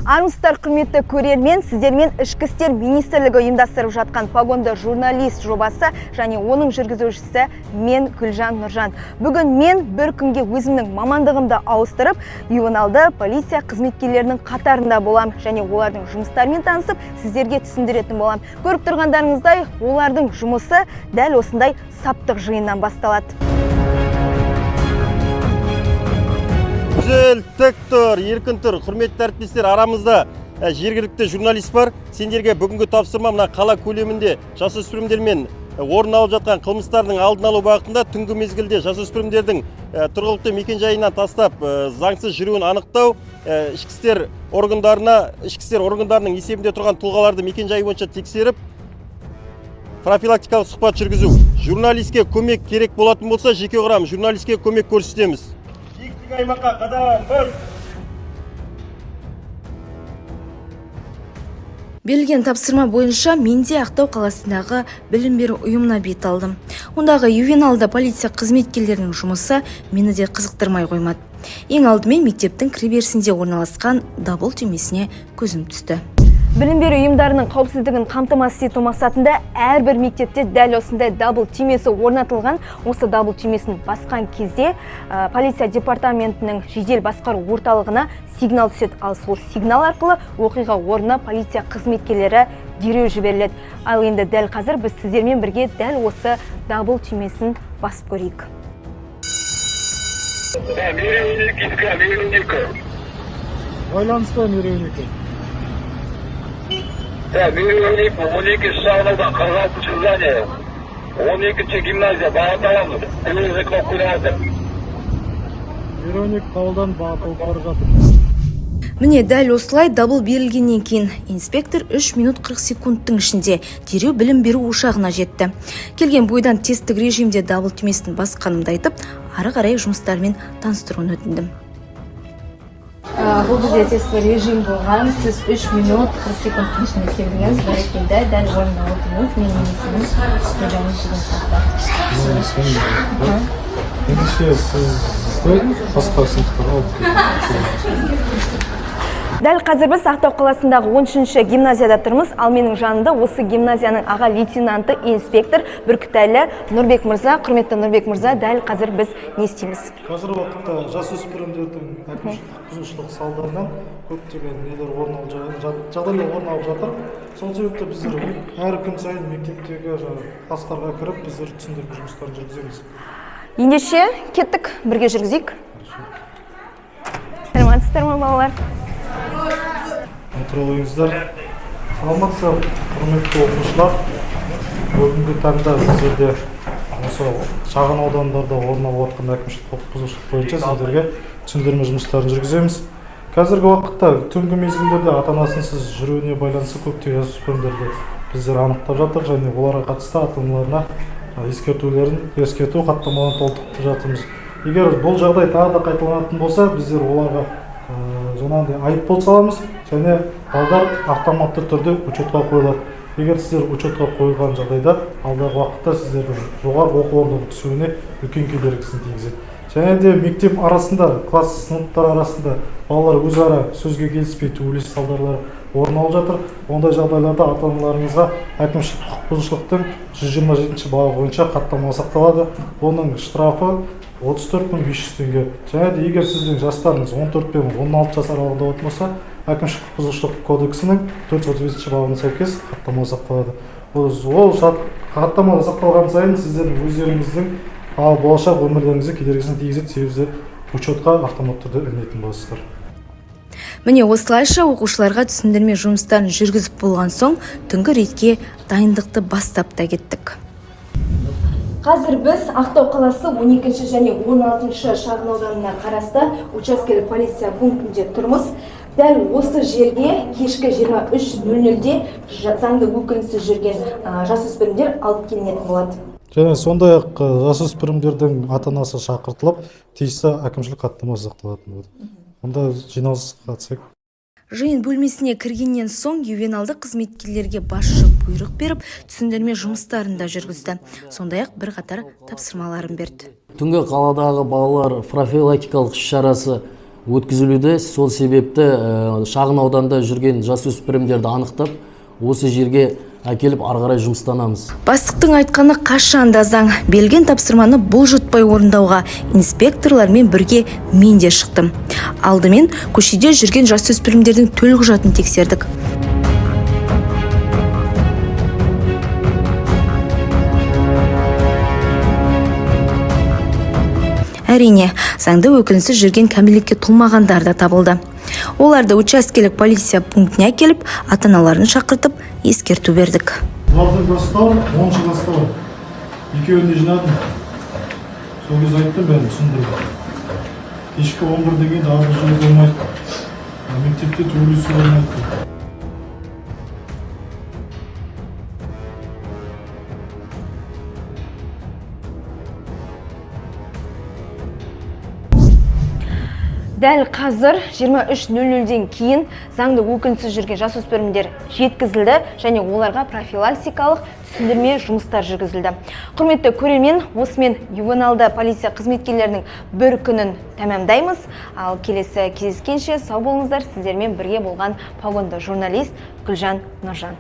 Армысыздар, құрметті көрермен, сіздермен Ішкі істер министрлігі ұйымдастырып жатқан погонды журналист жобасы және оның жүргізушісі мен Гүлжан Нұржан. Бүгін мен бір күнге өзімнің мамандығымды ауыстырып, ювеналды полиция қызметкерлерінің қатарында болам және олардың жұмыстарымен танысып, сіздерге түсіндіретін болам. Көріп тұрғандарыңыздай, олардың жұмысы дәл осындай саптық жиыннан басталады. Güzel, тік тұр, еркін тұр. Құрметті әріптестер, арамызда жергілікті журналист бар. Сендерге бүгінгі тапсырма мына қала көлемінде жасөспірімдермен орын алып жатқан қылмыстардың алдын алу бағытында түнгі мезгілде жасөспірімдердің тұрғылықты мекенжайынан тастап заңсыз жүруін анықтау, ішкі істер органдарының есебінде тұрған тұлғаларды мекенжайы бойынша тексеріп, профилактикалық сұхбат жүргізу. Журналистке көмек керек болатын болса, жеке құрам журналистке көмек көрсетеміз. Аймаққа қадам бір. Берілген тапсырма бойынша менде Ақтау қаласындағы білім беру ұйымына бет алдым. Ондағы ювеналды полиция қызметкерлерінің жұмысы мені де қызықтырмай қоймады. Ең алдымен мектептің кіреберісінде орналасқан дабыл түймесіне көзім түсті. Білім беру ұйымдарының қауіпсіздігін қамтамасыз ету мақсатында әрбір мектепте дәл осындай дабыл түймесі орнатылған. Осы дабыл түймесін басқан кезде полиция департаментінің жедел басқару орталығына сигнал түседі. Ал сол сигнал арқылы оқиға орнына полиция қызметкерлері дереу жіберіледі. Ал енді дәл қазір біз сіздермен бірге дәл осы дабыл түймесін басып көрейік. Байланысты мереунікі. Миллионник 12 шағынаудан 46 здание, 12 гимназия, бағыт аламыз. Күлізі қоқылады. Миллионник қауылдан бағыт алып бара жатыр. Міне дәл осылай дабыл берілгеннен кейін инспектор 3 минут 40 секундтың ішінде дереу білім беру ошағына жетті. Келген бойдан тесттік режимде дабыл түймесін басқанымды айтып, ары қарай жұмыстармен таныстыруын өтіндім. Бұл бізде тесттік режим болған, сіз 3 минут 40 секундтың ішінде келдіңіз, бәрекелді, дәл орнына отырдыңыз, менің есімім Гүлжан Нұржан. Ендеше сіз басқа сыныптарға алып кетіңіз. Дәл қазір біз Ақтау қаласындағы 13-ші гимназияда тұрмыз, ал менің жанымда осы гимназияның аға лейтенанты инспектор Бүркітәлі Нұрбек мырза. Құрметті Нұрбек мырза, дәл қазір біз не істейміз? Қазір уақытта жасөспірімдердің әкімшілік құқық бұзушылық салдарынан көптеген жағдайлар орын алып жатыр. Сол себепті біздер әр күн сайын мектептегі кластарға кіріп, біздер түсіндірме жұмыстарын жүргіземіз. Ендеше кеттік, бірге жүргізейік. Сәлеметсіздер ме, балалар? Отыра ойыңыздар. Саламатсыздар, құрметті оқушылар. Бүгінгі таңда біздерде осы шағын аудандарда орын алып жатқан әкімшілік құқық бұзушылық бойынша сіздерге түсіндірме жұмыстарын жүргіземіз. Қазіргі уақытта түнгі мезгілдерде ата-анасынсыз жүруіне байланысты көптеген жасөспірімдерді біздер анықтап жатыр және оларға қатысты ата-аналарына ескерту хаттамаларын толтырып жатырмыз. Егер бұл жағдай тағы да қайталанатын болса, біздер оларға жаңағыдай айыппұл саламыз және балдар автоматты түрде учетқа қойылады. Егер сіздер учетқа қойылған жағдайда алдағы уақытта сіздердің жоғары оқу орнына түсуіне үлкен кедергісін тигізеді. Және де мектеп арасында, класс сыныптар арасында балалар өзара сөзге келіспей төбелес салдарлары орын алып жатыр. Ондай жағдайларда ата-аналарыңызға әкімшілік құқық бұзушылықтың 127 бабы бойынша хаттама сақталады. Оның штрафы 34.500 теңге. Және де егер сіздің жастарыңыз 14 пен 16 жас аралығында болса, әкімшілік құқық бұзушылық кодексінің 435 бабына сәйкес хаттама сақталады. Ол хаттамада сақталған сайын сіздердің өздеріңіздің болашақ өмірлеріңізге кедергісін тигізеді, себебі учетқа автоматты түрде ілінетін боласыздар. Міне осылайша оқушыларға түсіндірме жұмыстарын жүргізіп болған соң түнгі рейдке дайындықты бастап та кеттік. Қазір біз Ақтау қаласы 12-ші және 16-ші шағын ауданына қарасты учаскелік полиция пунктінде тұрмыз. Дәл осы жерге кешкі 23:00-де заңды өкілінсіз жүрген жасөспірімдер алып келінетін болады. Және сондай-ақ жасөспірімдердің ата-анасы шақыртылып, тиісті әкімшілік хаттама сақталатын болады. Онда жиналысқа қатысайық. Жиын бөлмесіне кіргеннен соң ювеналды қызметкерлерге басшы бұйрық беріп, түсіндірме жұмыстарында жүргізді. Сондай-ақ бірқатар тапсырмаларын берді. Түнгі қаладағы балалар профилактикалық іс-шарасы өткізілуде. Сол себепті шағын ауданда жүрген жасөспірімдерді анықтап, осы жерге әкеліп ары қарай жұмыстанамыз. Бастықтың айтқаны қашанда заң. Берілген тапсырманы бұлжытпай орындауға инспекторлармен бірге мен де шықтым. Алдымен көшеде жүрген жасөспірімдердің төлқұжатын тексердік. Әрине, заңды өкілінсіз жүрген кәмелетке толмағандар да табылды. Оларды учаскелік полиция пунктіне келіп, ата-аналарын шақыртып, ескерту бердік. Олардың жастары 10 жастары. Екеуін де жинадым. Сол кез айттым, бәрін түсіндірдім. Кешкі 11 деген дағы жол болмайды. Мектепте төбелесу болмайды. Дәл қазір 23:00-ден кейін заңды өкілінсіз жүрген жасөспірімдер жеткізілді және оларға профилактикалық түсіндірме жұмыстар жүргізілді. Құрметті көрермен, осымен ювеналды полиция қызметкерлерінің бір күнін тәмамдаймыз. Ал келесі кездескенше сау болыңыздар. Сіздермен бірге болған погонды журналист Гүлжан Нұржан.